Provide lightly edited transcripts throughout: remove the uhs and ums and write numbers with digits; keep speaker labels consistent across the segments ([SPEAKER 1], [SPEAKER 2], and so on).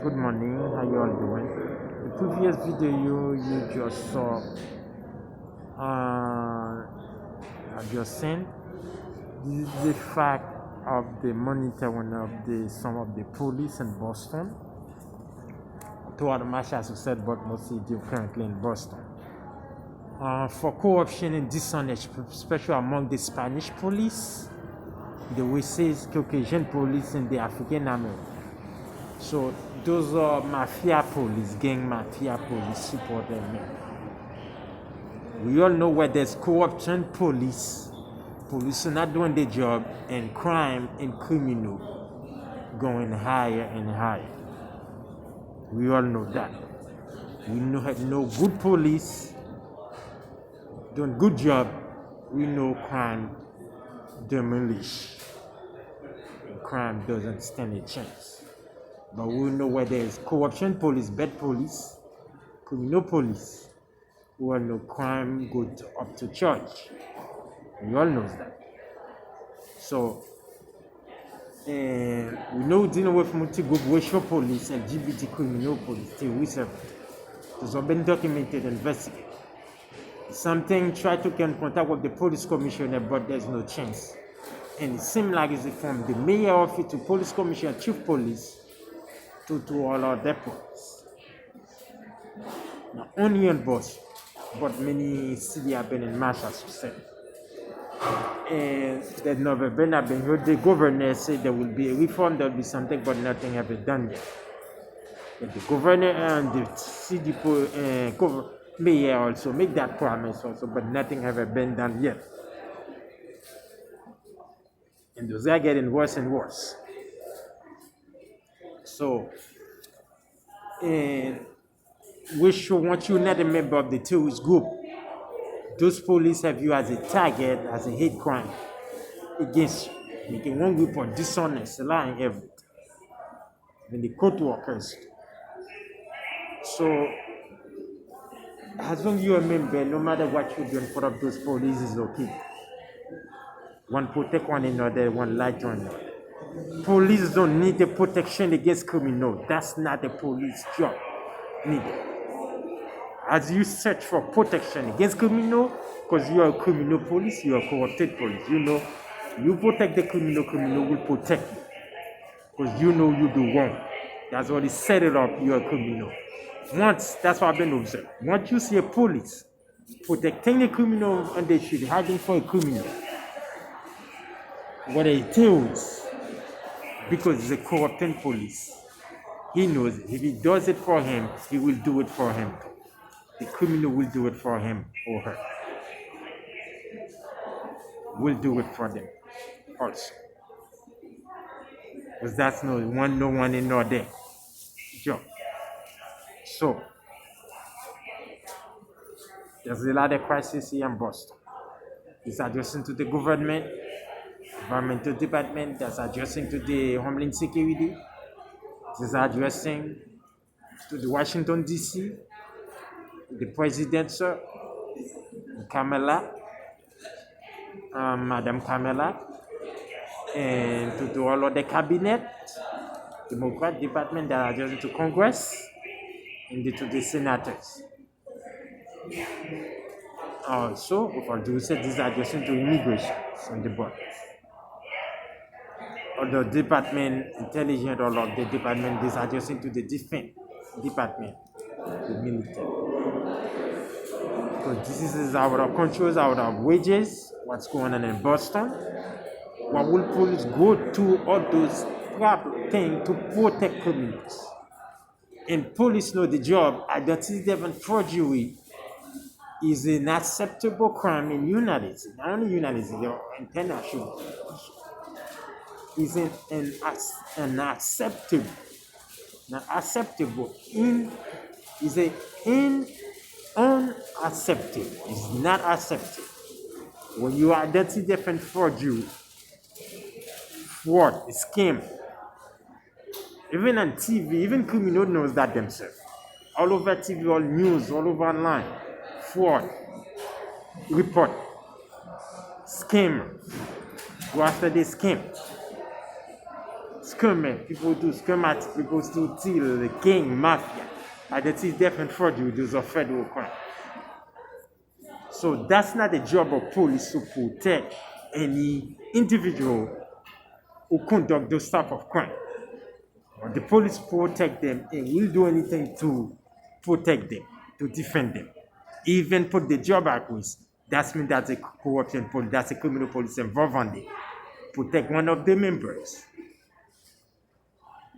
[SPEAKER 1] Good morning, how you all doing? The previous video you just saw, I just sent. This is the fact of the monitoring of some of the police in Boston toward Massachusetts, but mostly currently in Boston. For corruption and dishonest, especially among the Spanish police, the racist Caucasian police, and the African American. So those are mafia police, gang mafia police supported men. We all know where there's corruption, police are not doing their job, and crime and criminal going higher and higher. We all know that. We know good police doing good job. We know crime diminish, and crime doesn't stand a chance. But we know where there's corruption police, bad police, criminal police. We all know crime goes up to church. We all know that. So, we know dealing with multi-group racial police, LGBT criminal police, terrorist. Those have been documented, investigated. Something try to get in contact with the police commissioner, but there's no chance. And it seems like it's from the mayor office to police commissioner, chief police, to all other police. Not only in Boston, but many cities have been in Massachusetts. And there's never been, I've been heard the governor say there will be a reform, there will be something, but nothing has been done yet. But the governor and the city mayor also make that promise also, but nothing has been done yet. And those are getting worse and worse. So, and we should want you not a member of the terrorist group. Those police have you as a target, as a hate crime against you. Making one group of dishonest, lying, everything. Then the court workers. So, as long as you're a member, no matter what you do in front of those police is okay. One protect one another, one lie to another. Police don't need the protection against criminal. That's not the police job. Neither. As you search for protection against criminal, because you are a criminal police, you are a corrupted police. You know, you protect the criminal will protect you. Because you know you do wrong. That's what it set it up, you're a criminal. Once, that's what I've been observed. Once you see a police protecting a criminal on the street, hiding for a criminal, what a terrorist, because it's a corrupting police. He knows if he does it for him, he will do it for him. The criminal will do it for him or her. Will do it for them also. Because that's no one in no day job. So there's a lot of crisis here in Boston. It's addressing to the government, environmental department, that's addressing to the Homeland Security, it's addressing to the Washington DC, the president, sir, Kamala, Madam Kamala, and to all of the cabinet, Democrat department that are addressing to Congress, and to the senators. Also, with all due respect, this is addressing to immigration on the borders. All the department, intelligence, all of the department, this is addressing to the defense department, the military. Because this is our controls, our wages, what's going on in Boston. What will police go to all those things to protect criminals? And police know the job. Identity and forgery is an acceptable crime in the United States. Not only United States, international. Is an acceptable, not acceptable. Unacceptable. It's not acceptable. When you identity and forgery, fraud, scam. Even on TV, even criminal knows that themselves. All over TV, all news, all over online. Fraud, report, scam. Go after the scam. scumming, people do schematic, people do steal, the gang, mafia. Identity theft and forgery, those are federal crime. So that's not the job of police to protect any individual who conduct those type of crime. The police protect them and will do anything to protect them, to defend them. Even put the job at risk. That means that's a corruption police, that's a criminal police involved on it. Protect one of the members.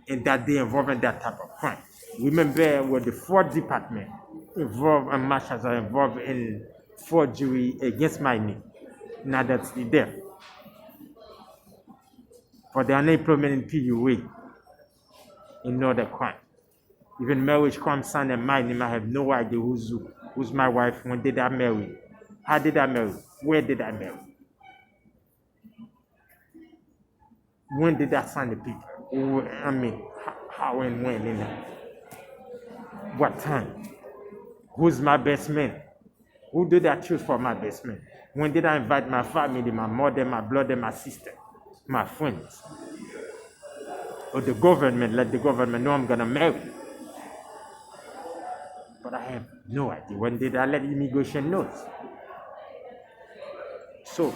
[SPEAKER 1] And that they involved in that type of crime. Remember when the fraud department involved and marshals are involved in forgery against my name. Now that's the death. For the unemployment in PUA. In other crime. Even marriage crime son and my name, I have no idea who's my wife, when did I marry? How did I marry? Where did I marry? When did I sign the people? I mean, how and when and what time? Who's my best man? Who did I choose for my best man? When did I invite my family, my mother, my brother, my sister, my friends? Or the government, let the government know I'm gonna marry. But I have no idea. When did I let immigration know? So,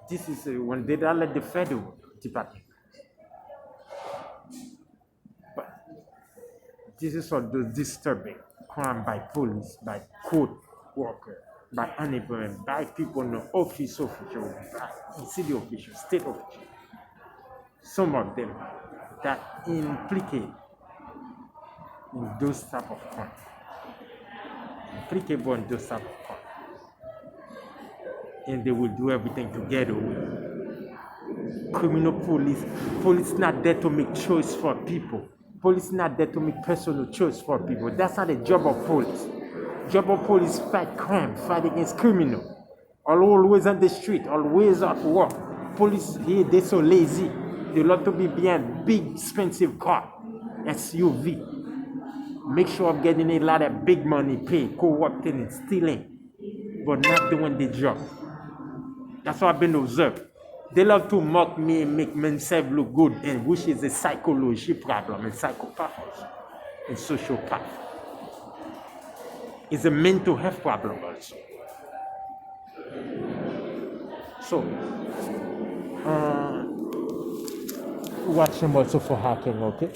[SPEAKER 1] this is when did I let the federal department? But this is all the disturbing crime by police, by court worker, by unemployment, by people in the office officials, by city officials, state officials. Some of them that implicate in those type of crime. Implicable in those type of crime. And they will do everything together with criminal police. Police not there to make choice for people. Police not there to make personal choice for people. That's not the job of police. Job of police fight crime, fight against criminal. Always on the street, always at work. Police here, they're so lazy. They love to be behind big expensive car, SUV. Make sure I'm getting a lot of big money paid, co-opting and stealing, but not doing the job. That's what I've been observed. They love to mock me and make themselves look good, and which is a psychology problem, and psychopathology, and sociopath. It's a mental health problem also. So, watch him also for hacking, okay?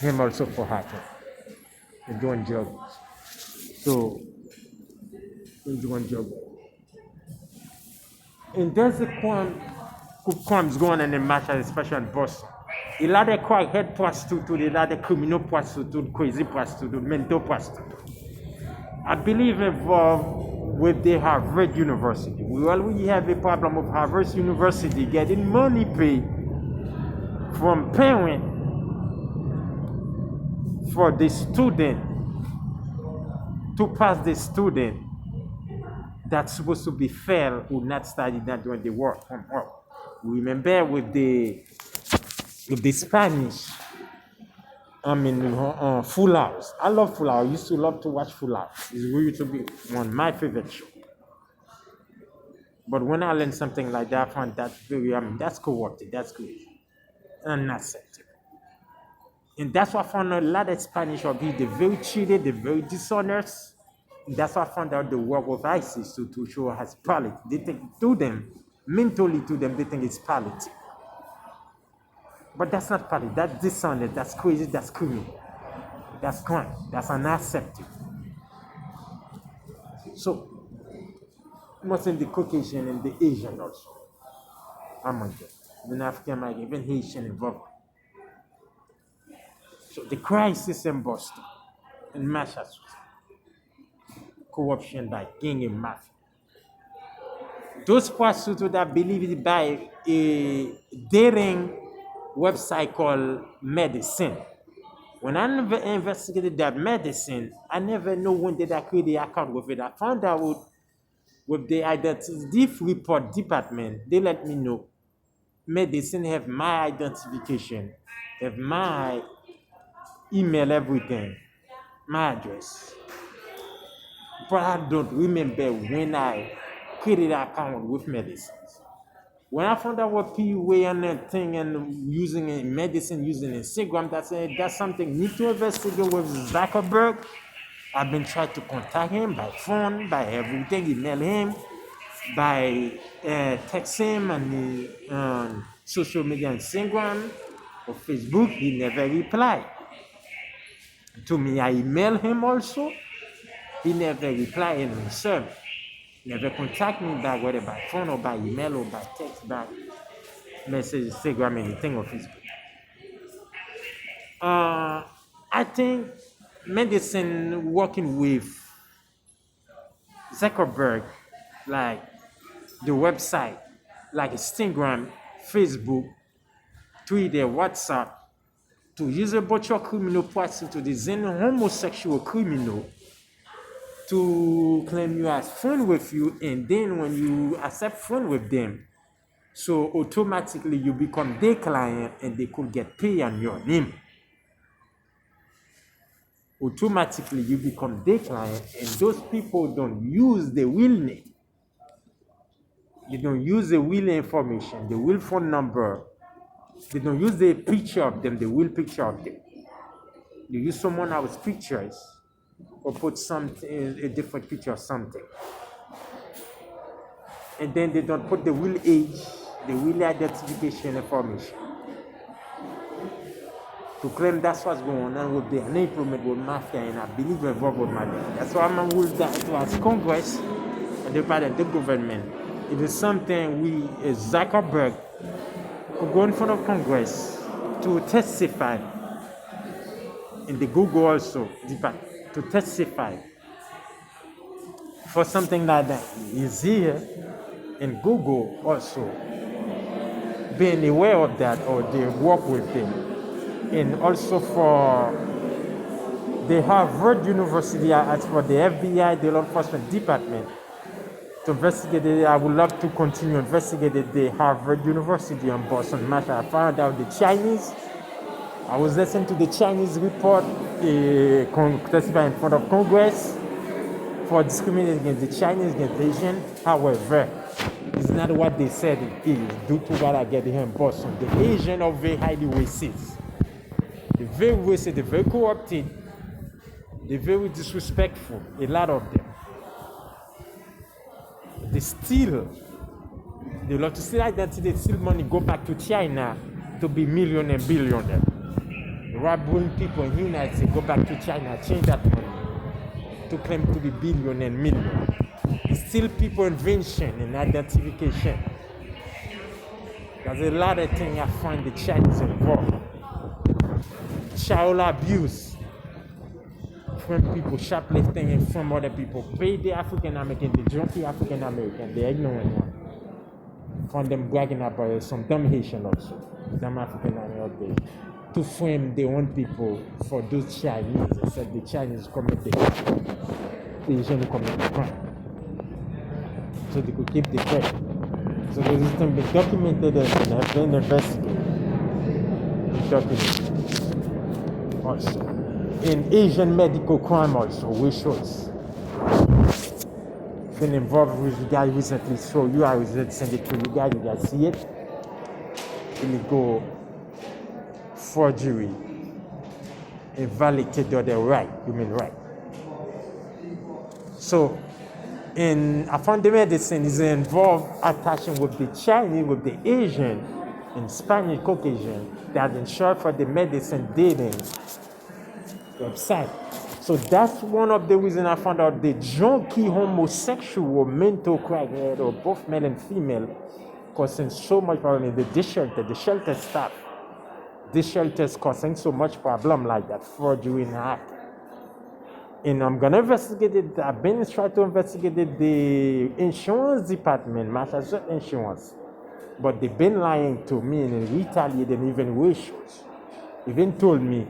[SPEAKER 1] Him also for hacking. They're doing jobs. So, they're doing jobs. And there's a crimes going on in the Manchester, especially in Boston. A lot of crackhead prostitutes, a lot of criminal prostitutes, crazy prostitutes, mental prostitutes. I believe involved with the Harvard University. We already have a problem with Harvard University getting money paid from parents for the student to pass the student that's supposed to be fair who not study, not doing the work from home. Remember with the Spanish, Full House. I love Full House. I used to love to watch Full House. It's really to be one of my favorite shows. But when I learn something like that, I find that that's corrupted, that's good, and not acceptable. And that's why I found a lot of Spanish are they're very cheated, they're very dishonest. And that's why I found out the work of ISIS to show has politics. They think to them, mentally to them, they think it's politics. But that's not politics, that's dishonest, that's crazy, that's criminal. That's crime, that's unacceptable. So, most in the Caucasian and the Asian also. Among them. Even African American, even Haitian involved. So the crisis in Boston, in Massachusetts, corruption by gang and mafia. Those prostitutes that believe it by a dating website called Medicine. When I investigated that Medicine, I never know when did I create the account with it. I found out with the identity report department, they let me know Medicine have my identification, have my email, everything, my address. But I don't remember when I created an account with medicines. When I found out what PUA and that thing and using medicine, using Instagram, that's something need to investigate with Zuckerberg. I've been trying to contact him by phone, by everything, email him, by text him and the social media, Instagram or Facebook. He never replied. To me, I email him also. He never replied and answered. Never contact me back, whether by phone or by email or by text back, message, Instagram, anything or Facebook. I think medicine working with Zuckerberg, like the website, like Instagram, Facebook, Twitter, WhatsApp, to use a bunch of criminal prostitutes, to design a homosexual criminal, to claim you as friend with you, and then when you accept friend with them, so automatically you become their client and they could get paid on your name. Automatically you become their client and those people don't use the real name. They don't use the real information, the real phone number. They don't use the picture of them, the real picture of them. They use someone else's pictures or put something, a different picture of something. And then they don't put the real age, the real identification information. To claim that's what's going on with the unemployment with mafia, and I believe involved with money. That's why I'm going to ask Congress and the part of the government. It is something we, as Zuckerberg, could go in front of Congress to testify, and the Google also, to testify for something like that. Is here, and Google also being aware of that, or they work with them. And also for the Harvard University, I asked for the FBI, the law enforcement department, to investigate it. I would love to continue investigating the Harvard University in Boston, Massachusetts. I found out the Chinese. I was listening to the Chinese report, testifying in front of Congress for discriminating against the Chinese, against Asian. However, it's not what they said it is, due to what I get here in Boston. The Asian are very highly racist. They're very racist, they're very corrupted, they're very disrespectful, a lot of them. They steal. They love to steal identity, they steal money, go back to China to be millionaire, billionaire. They robbing people in the United States, go back to China, change that money to claim to be billionaire, millionaire. They steal people invention and identification. There's a lot of things I find the Chinese involved. Child abuse from people, shoplifting and from other people. Pay the African American, the junkie African American, the ignorant one. From them bragging about some dumb Haitian also, dumb African American, to frame their own people for those Chinese. They said the Chinese commit the crime, the Asian commit the crime, so they could keep the credit. So there's been documented and have been investigated. Documented. Also, in Asian medical crime also, which was been involved with you guys recently, so you I recently send it to you guys see it. Illegal forgery, invalidated other right, human right. So, I found the medicine is involved attaching with the Chinese, with the Asian, and Spanish Caucasian that insured for the medicine dating website. So that's one of the reasons I found out the junkie homosexual mental crackhead, or both male and female, causing so much problem in the shelter staff. The shelters causing so much problem like that, forgery and hack. And I'm gonna investigate it. I've been trying to investigate the insurance department, Massachusetts Insurance. But they've been lying to me and retaliated, and even ratios. Even told me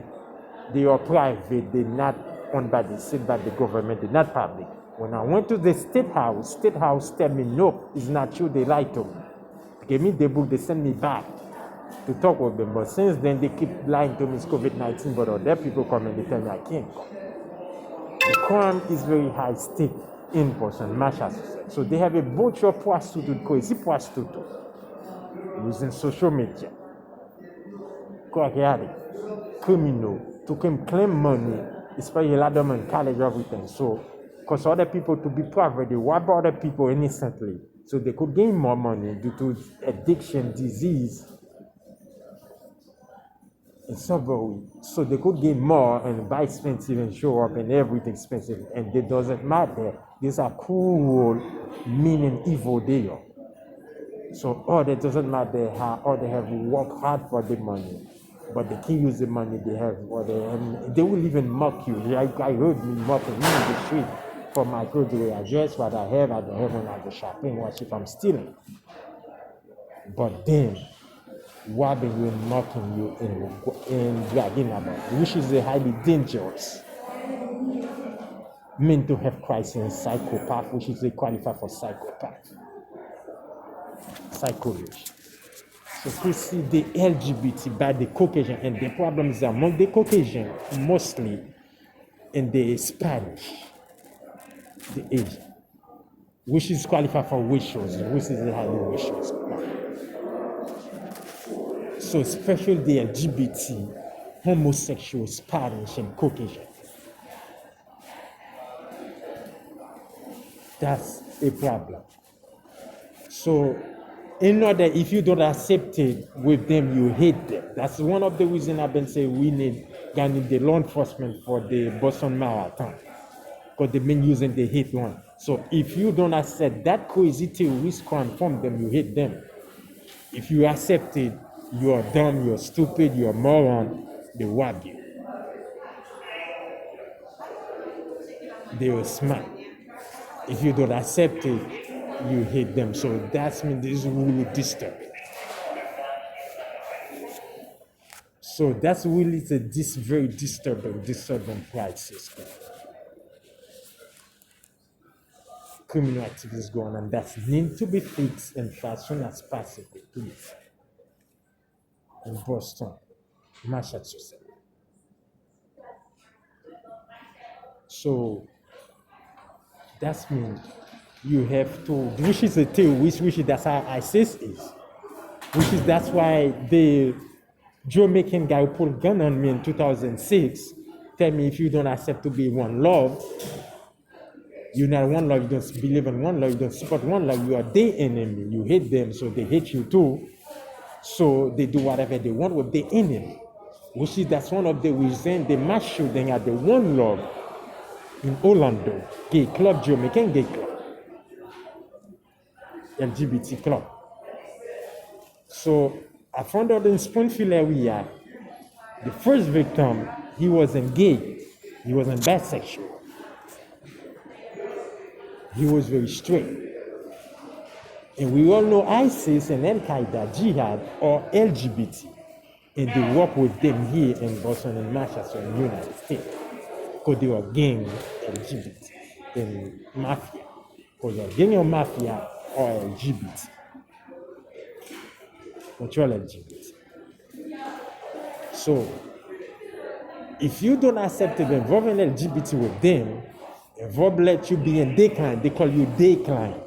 [SPEAKER 1] they are private, they're not owned by the state, by the government, they're not public. When I went to the State House told me, nope, it's not true, they lied to me. They gave me the book, they sent me back to talk with them. But since then, they keep lying to me, it's COVID-19, but other people come and they tell me I can't come. The crime is very high stake. in Boston, Massachusetts. So they have a bunch of prostitutes, crazy prostitutes, using social media, crackhead, criminal, to claim money, especially a lot of them in college, everything. So, because other people to be private, they rob other people innocently, so they could gain more money due to addiction, disease, and so they could gain more and buy expensive and show up and everything expensive, and it doesn't matter. These are cruel, mean, and evil they are. So all that doesn't matter how all they have to work hard for the money, but they can use the money they have, or they will even mock you. Like I heard me mocking me in the street for my clothes, the way I dress, what I don't have when I go shopping, what if I'm stealing. But then robbing you and mocking you and bragging about, which is a highly dangerous mental health crisis and psychopath, which is a qualifier for psychopath, psychology. So we see the LGBT by the Caucasian, and the problem is among the Caucasian, mostly in the Spanish, the Asian, which is qualified for racials, which is a highly racial. So especially the LGBT, homosexual, Spanish, and Caucasian. That's a problem. So in order, if you don't accept it with them, you hate them. That's one of the reasons I've been saying we need the law enforcement for the Boston Marathon, because they've been using the hate one. So if you don't accept that crazy terrorist crime from them, you hate them. If you accept it, you are dumb, you're stupid, you're a moron, they rob you. They are smart. If you don't accept it, you hate them. So that's mean this is really disturbing. So that's really this very disturbing crisis. Criminal activities going on that need to be fixed and as soon as possible, please. In Boston, Massachusetts. So that means you have to, which is a terrorist, which is that's how ISIS is, which is that's why the Jamaican guy who put a gun on me in 2006 tell me if you don't accept to be one love, you're not one love, you don't believe in one love, you don't support one love, you are their enemy, you hate them, so they hate you too. So they do whatever they want with the enemy, which is that's one of the reasons the mass shooting at the One Love in Orlando, gay club, Jamaican gay club, LGBT club. So I found out in Springfield area, the first victim, he wasn't gay, he wasn't bisexual. He was very straight. And we all know ISIS and Al-Qaeda, Jihad, or LGBT. And they work with them here in Boston and Massachusetts in the United States. Because they are gang LGBT and mafia. Because they're gang or mafia or LGBT. Control LGBT. So, if you don't accept to involve in LGBT with them, involve let you be in decline, they call you decline.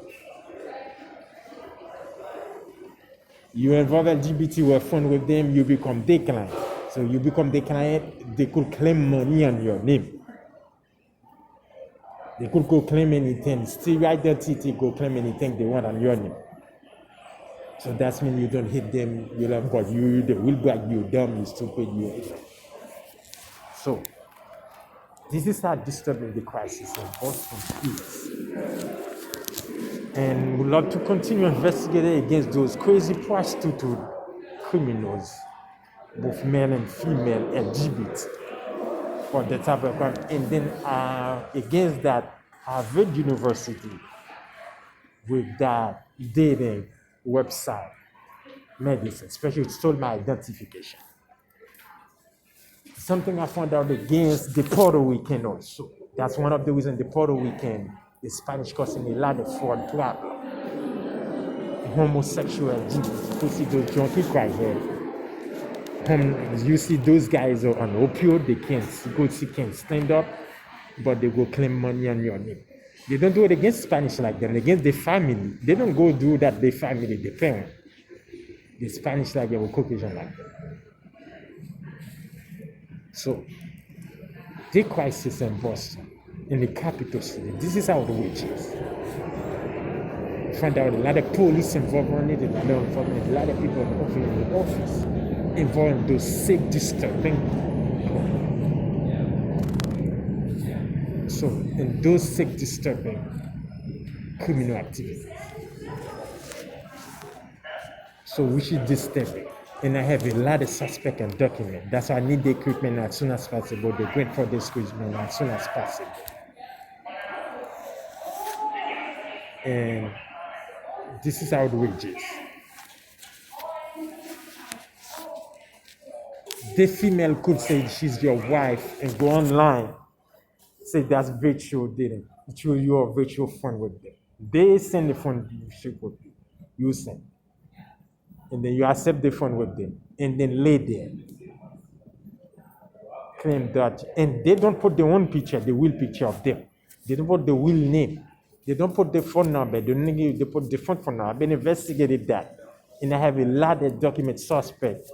[SPEAKER 1] You involve LGBT, you have fun with them, you become decline. So you become decline, they could claim money on your name. They could go claim anything, still identity, go claim anything they want on your name. So that's mean you don't hit them, you love God, they will brag you dumb, you stupid, you idiot. So this is how disturbing the crisis in Boston is. And we'd love to continue investigating against those crazy prostitute criminals, both male and female, LGBT, for the type of crime. And then against that, Harvard University, with that dating website, medicine, especially stole my identification. Something I found out against the Puerto Rican also. That's one of the reasons the Puerto Rican, the Spanish causing a lot of fraud problem. Homosexual LGBT, you see those junkie crackheads. You see those guys are on opioid, they can't stand up, but they go claim money on your name. They don't do it against Spanish like that, against the family. They don't go do that, the family, the parent. The Spanish like that, or Caucasian like that. So, the crisis in Boston, in the capital city, this is how the witch is. Find out a lot of police involved on it, a lot of people in the office involved in those sick, disturbing. So, in those sick, disturbing criminal activities. So, we should disturb it. And I have a lot of suspect and document. That's why I need the equipment as soon as possible. The grant for the equipment as soon as possible. And this is outrageous. The female could say she's your wife and go online, say that's virtual dating. You are virtual phone with them. They send the phone with you. You send. And then you accept the phone with them. And then lay there. Claim that. And they don't put their own picture, the real picture of them. They don't put the real name. They don't put the phone number. They put the phone number. I've been investigated that. And I have a lot of document suspects.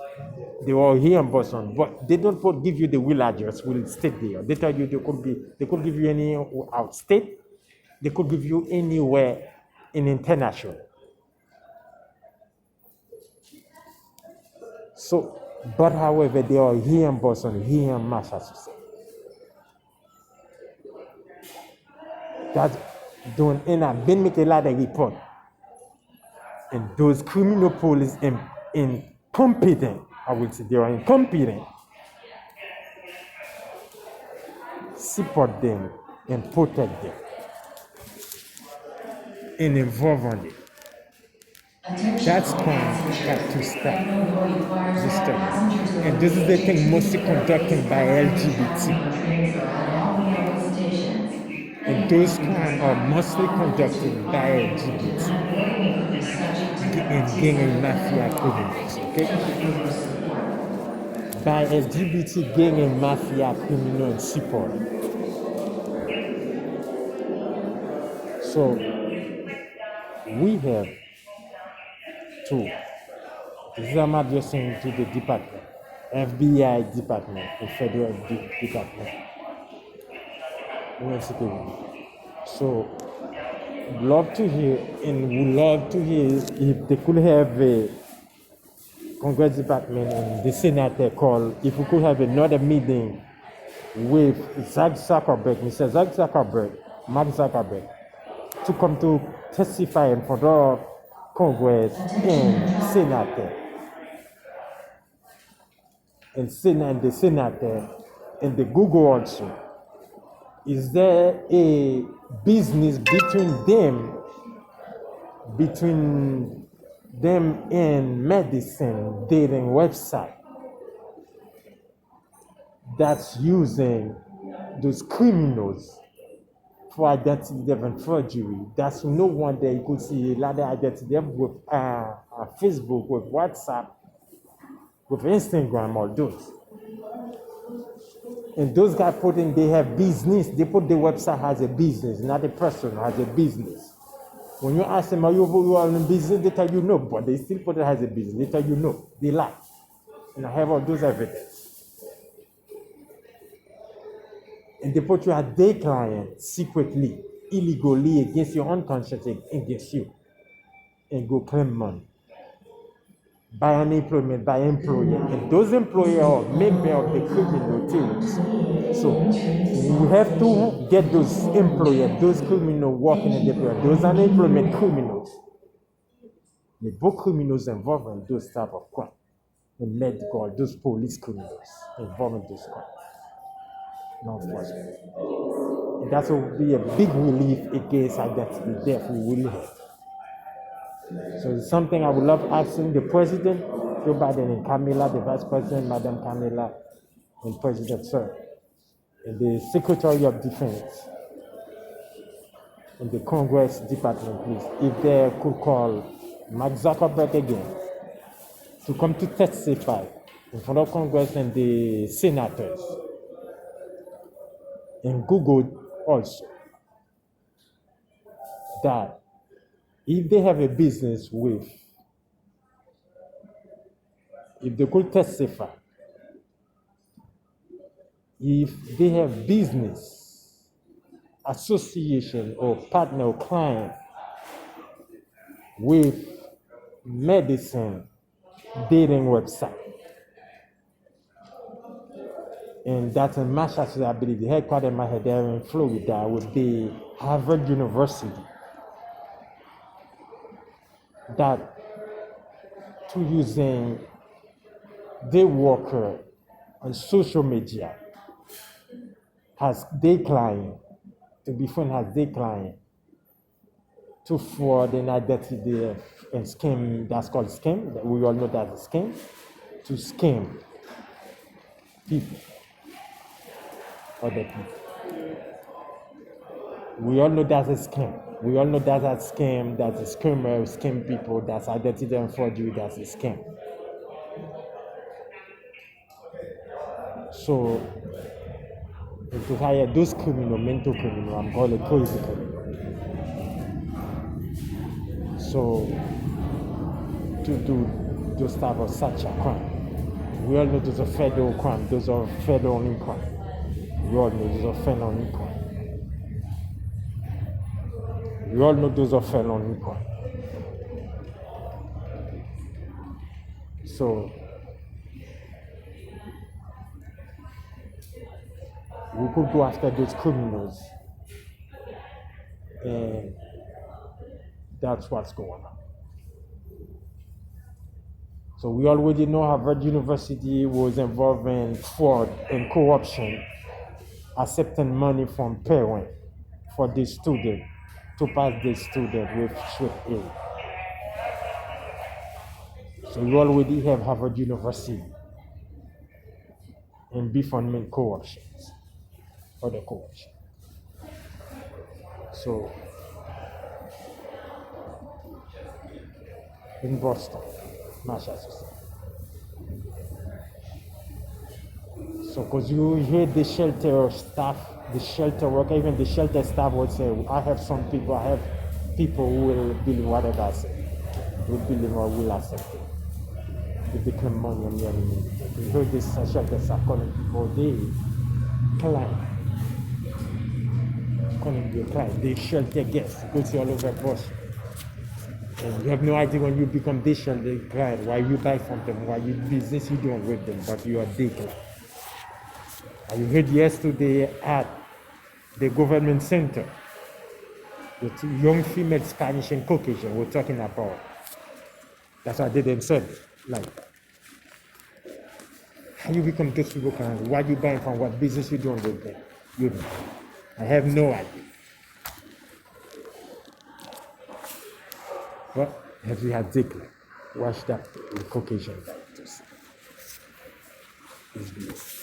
[SPEAKER 1] They were here in Boston, but they don't give you the real address, real state there. They tell you they could give you any out state. They could give you anywhere in international. So, but however, they are here in Boston, here in Massachusetts. That's doing, and I've been making a lot of reports. And those criminal police incompetent, I would say they are incompetent. Support them and protect them. And involve on it. That's crime got to stop. And this is the thing mostly conducted by LGBT. And those crimes are mostly conducted by LGBT and gang and mafia criminals, okay? By LGBT gang and mafia criminal support. So we have to, this is I'm addressing to the department, FBI department, the federal department. So, love to hear, and would love to hear if they could have a Congress department and the senator call, if we could have another meeting with Zach Zuckerberg, Mr. Zach Zuckerberg, Mark Zuckerberg, to come to testify in front of Congress and senator, and the senator, and the Google also. Is there a business between them and medicine dating website that's using those criminals for identity theft and forgery? That's no wonder you could see a lot of identity theft with Facebook, with WhatsApp, with Instagram, all those. And those guys they have business. They put the website as a business, not a person as a business. When you ask them, are you in business? They tell you no, but they still put it as a business. They tell you no. They lie. And I have all those evidence. And they put you as their client secretly, illegally, against your own conscience, against you. And go claim money. By unemployment, by employer. And those employers are members of the criminal teams. So we have to get those employers, those criminals working in the employer, those unemployment criminals. The both criminals involved in those type of crime. The medical, those police criminals involved in those crimes. Law enforcement. And that will be a big relief against identity theft we will have. So it's something I would love asking the president, Joe Biden, and Kamala, the vice president, Madam Kamala, and President Sir, and the Secretary of Defense, and the Congress Department, please, if they could call Mark Zuckerberg again to come to testify in front of Congress and the senators, and Google also, that if they have a business with, if they could testify, if they have business association or partner or client with medicine dating website, and that's in Massachusetts, I believe the headquarters might have there in Florida with the Harvard University, that to using their worker on social media has declined, to be friend has declined, to fraud and identity and scam, that's called scam, we all know that's a scam, to scam people, other people. We all know that's a scam. We all know that's a scam, that's a scammer, scam people, that's identity and forgery, that's a scam. So, to hire those criminal, mental criminal, I'm calling it crazy criminal. So, to do those type of such a crime, we all know those are federal crime, those are federal crime. We all know those are felony crime. We all know those are felony crime. So, we could go after those criminals, and that's what's going on. So we already know Harvard University was involved in fraud and corruption, accepting money from parents for the student to pass the student with straight A. So we already have Harvard University in befundment corruptions, other corruption. So in Boston, Massachusetts. So, because you hear the shelter staff, the shelter worker, even the shelter staff would say, I have some people, I have people who will believe whatever I say, will believe or will accept it. They become money on the enemy. You heard this shelter staff calling people, they client. Calling the client, they shelter guests, go to all over Boston. And you have no idea when you become the shelter client, why you buy from them, why you business you doing with them, but you are the client. You heard yesterday at the government center, the two young female Spanish and Caucasian were talking about. That's what they themselves like. How you become those people kind? Why you buying from? What business you doing with them? You know, I have no idea. But have you had Ziegler? Watch that the Caucasian guy to see. It's beautiful.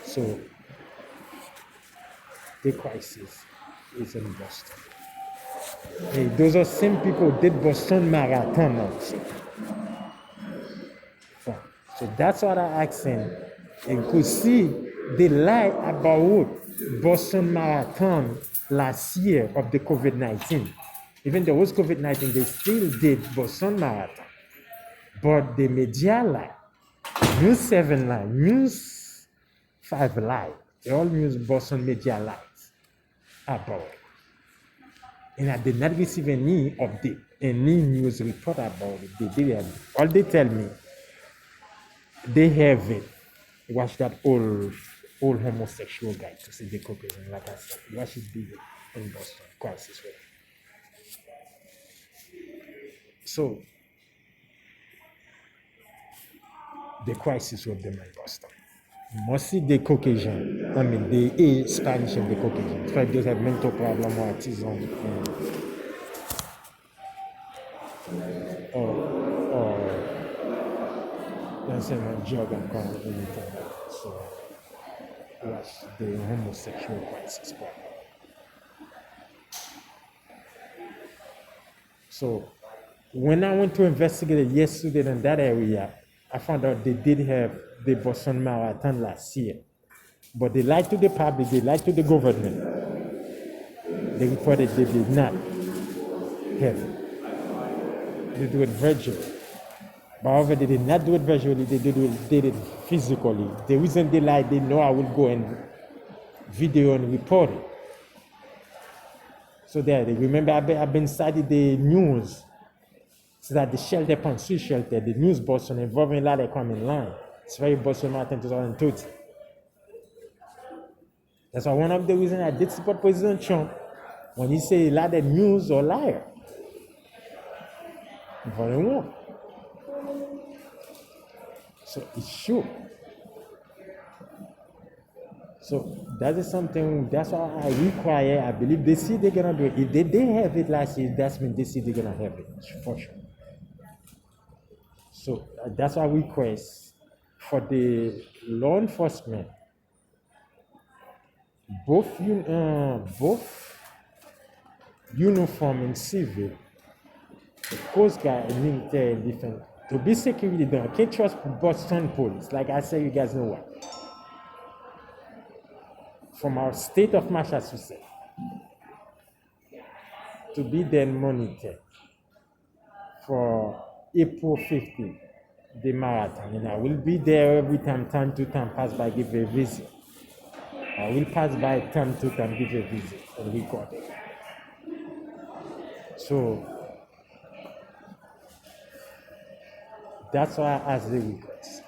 [SPEAKER 1] So, the crisis is in Boston. Hey, those are same people who did Boston Marathon also. So that's what I'm asking. And could see they lie about Boston Marathon last year of the COVID-19. Even there was COVID-19, they still did Boston Marathon. But the media lie. News 7 lie. News 5 lie. They all use Boston media lies about it. And I did not receive any update, any news report about it. They didn't. All they tell me, they have it. Watch that old homosexual guy to see the Caucasian, like I said. Watch it be in Boston, crisis rate. So, the crisis with them in Boston. Mostly the Caucasian, the Spanish and the Caucasian. In fact, they have mental problem or autism or there's a drug and kind of anything like that. So that's the homosexual crisis problem. So when I went to investigate it yesterday in that area, I found out they did have the Boston Marathon last year. But they lied to the public, they lied to the government. They reported they did not. heavy. They do it virtually. But however, they did not do it virtually, they did it physically. The reason they lie, they know I will go and video and report it. So there, they remember I've been studying the news. So that the shelter upon street shelter, the news Boston involving a lot of crime in line. It's very Boston Martin 2020. That's why one of the reasons I did support President Trump when he say a lot of news or liar. Volume 1. So it's true. So that is something, that's why I require, I believe they see they're gonna do it. If they didn't have it last year, that's mean they see they're gonna have it, for sure. So that's why I request for the law enforcement, both uniform and civil, the Coast Guard and military and defense, to be security done. I can't trust Boston police. Like I said, you guys know what. From our state of Massachusetts, to be then monitored for April 15th, the marathon. And I will be there every time to time, pass by, give a visit. I will pass by time to time, give a visit and record it. So that's why I asked the request.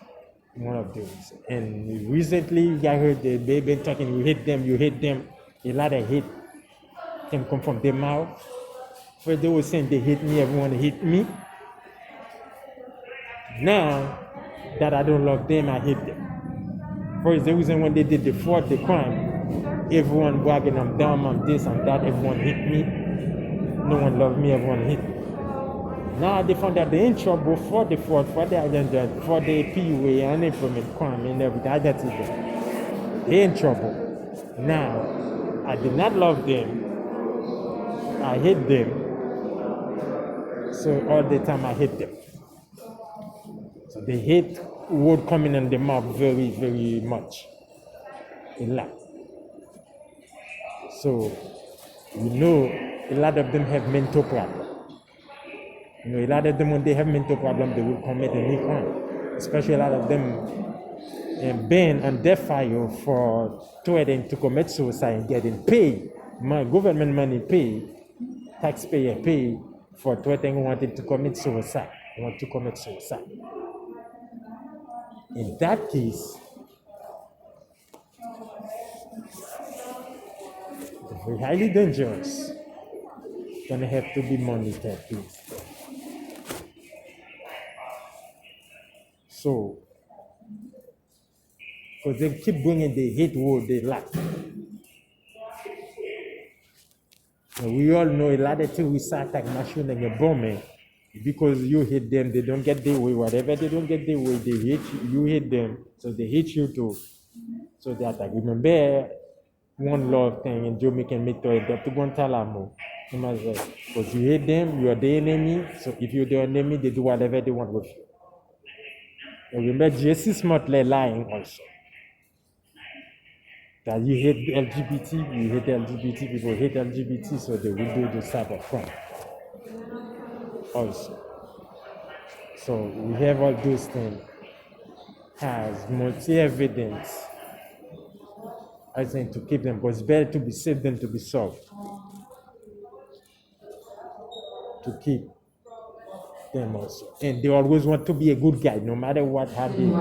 [SPEAKER 1] One of those. And recently, I heard they've been talking, you hate them. A lot of hate can come from their mouth. First, they were saying they hate me, everyone hate me. Now that I don't love them, I hate them. First, the reason when they did the fraud, the crime, everyone bragging, I'm dumb, I'm this, I'm that, everyone hate me. No one loved me, everyone hate me. Now they found that they're in trouble for the fraud, for the agenda, for the PUA, unemployment, crime, and everything. That's it. They're in trouble. Now, I did not love them. I hate them. So all the time I hate them. So the hate word coming in the mouth very, very much. A lot. So, you know, a lot of them have mental problems. You know, a lot of them, when they have mental problems, they will commit any crime. Especially a lot of them banned on death fire for threatening to commit suicide and getting paid. Government money paid, taxpayer paid for threatening wanting to commit suicide. In that case, it's very highly dangerous. Gonna have to be monitored, please. So, because they keep bringing the hate word they like. And we all know a lot of terrorists attack machine and bombing because you hate them, they don't get their way. Whatever they don't get their way, they hate you, you hate them, so they hate you too. So they attack. Remember one love thing in Jamaican method that to Guantanamo. Because you hate them, you are the enemy. So if you're the enemy, they do whatever they want with you. And remember, Jesse Smollett lying also. That you hate LGBT, people hate LGBT, so they will do this type of crime. Also. So we have all those things as multi-evidence. I think to keep them, but it's better to be safe than to be solved. To keep them also. And they always want to be a good guy, no matter what happened.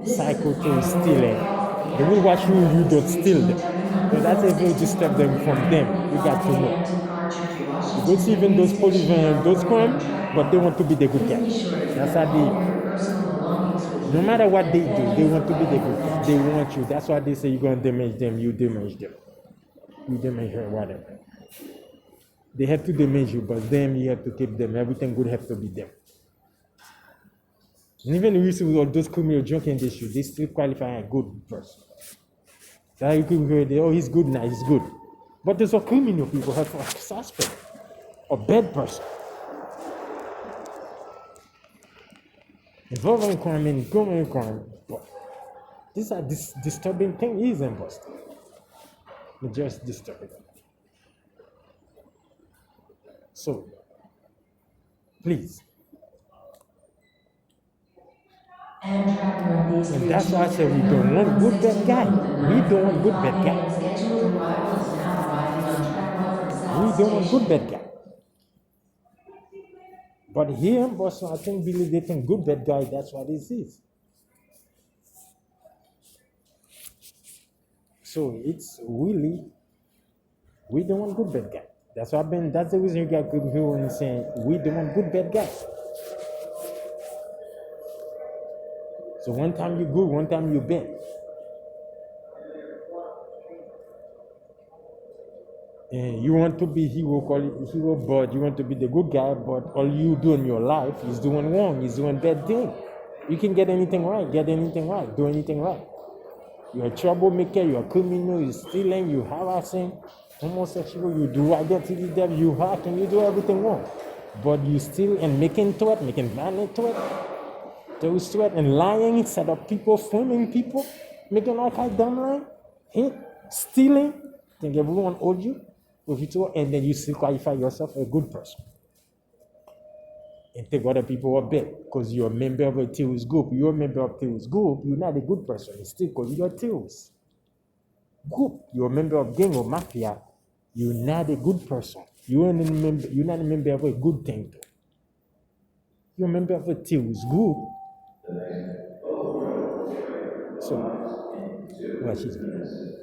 [SPEAKER 1] Cycle to stealing. They will watch you don't steal them. So that's if you disturb them from them. You got to know. You don't see even those police and those crimes, but they want to be the good guy. That's how they, no matter what they do, they want to be the good guy. They want you. That's why they say you're going to damage them, you damage them. You damage her, whatever. They have to damage you, but them, you have to keep them. Everything good have to be them. And even if you see all those criminal junk in this shoe, they still qualify a good person. That you could hear, oh, he's good now, he's good. But there's a criminal people have a suspect, a bad person. Involving crime and criminal crime. But these are disturbing things in Boston. They're just disturbing. So, Please.
[SPEAKER 2] Amtrak Northeast
[SPEAKER 1] And that's why I said we
[SPEAKER 2] 3210
[SPEAKER 1] don't want
[SPEAKER 2] number
[SPEAKER 1] good bad guy.
[SPEAKER 2] 162 with the
[SPEAKER 1] We don't want good
[SPEAKER 2] 9:55
[SPEAKER 1] bad guy.
[SPEAKER 2] a.m. scheduled arrival is now arriving on track 1 from
[SPEAKER 1] We
[SPEAKER 2] South
[SPEAKER 1] don't want good
[SPEAKER 2] Station.
[SPEAKER 1] bad guy. But here in Boston, I think believe they think good bad guy, that's what this is. So it's really, we don't want good bad guy. That's what that's the reason you got good people and saying we don't want good bad guy. So one time you good, one time you bad. And you want to be hero, call it hero, but you want to be the good guy, but all you do in your life is doing wrong, is doing bad thing. You can get anything right, do anything right. You're a troublemaker, you're a criminal, you're stealing, you're harassing, homosexual, you do identity theft, you hacking, you do everything wrong. But you still and making threat, making violent threat, terrorist threat, and lying, set up people, filming people, making all kinds of dumb lying, hate, stealing, think everyone owed you, and then you still qualify yourself a good person. And take other people a bit because you're a member of a terrorist group. You're a member of a terrorist group, you're not a good person. It's still because you're a terrorist group. You're a member of gang or mafia, you're not a good person. You're not a member of a good thing. You're a member of a terrorist group.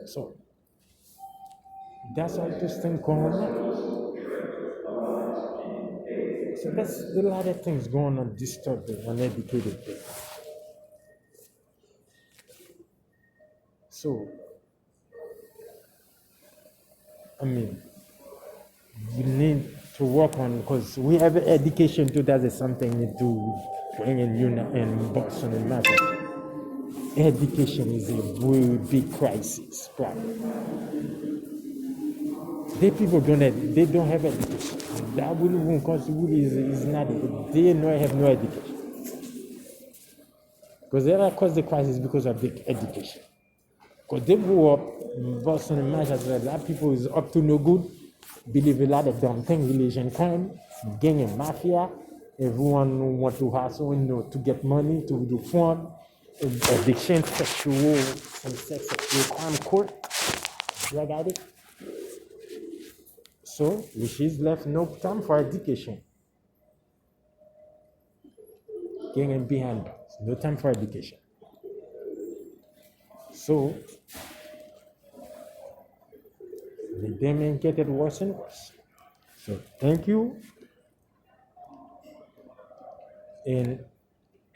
[SPEAKER 1] So that's all this thing going on. So that's a lot of things going on disturbing uneducated people. So I mean, you need to work on because we have education too. That is something to bring in Boston and Massachusetts. Education is a very big crisis problem. The people they don't have education. That really because is not they have no education. Because they are caused the crisis because of the education. Because they grew up in Boston and Massachusetts, a lot of people is up to no good, believe a lot of dumb things, religion, crime, gang and mafia. Everyone want to hustle, to get money, to do fun, addiction, sexual crime court, drug addict. So, which is left no time for education. Gang and behind bars, no time for education. So, the damage get it worse and worse. So, thank you. And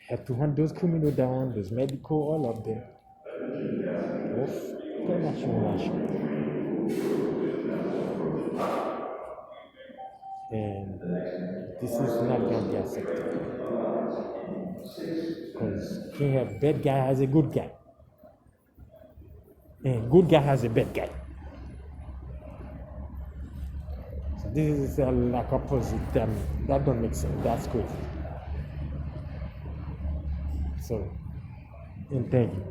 [SPEAKER 1] have to hunt those criminals down, those medical, all of them. And this is not going to be accepted. Because you have bad guy has a good guy. And good guy has a bad guy. So this is like opposite. That don't make sense. That's crazy. So, and thank you.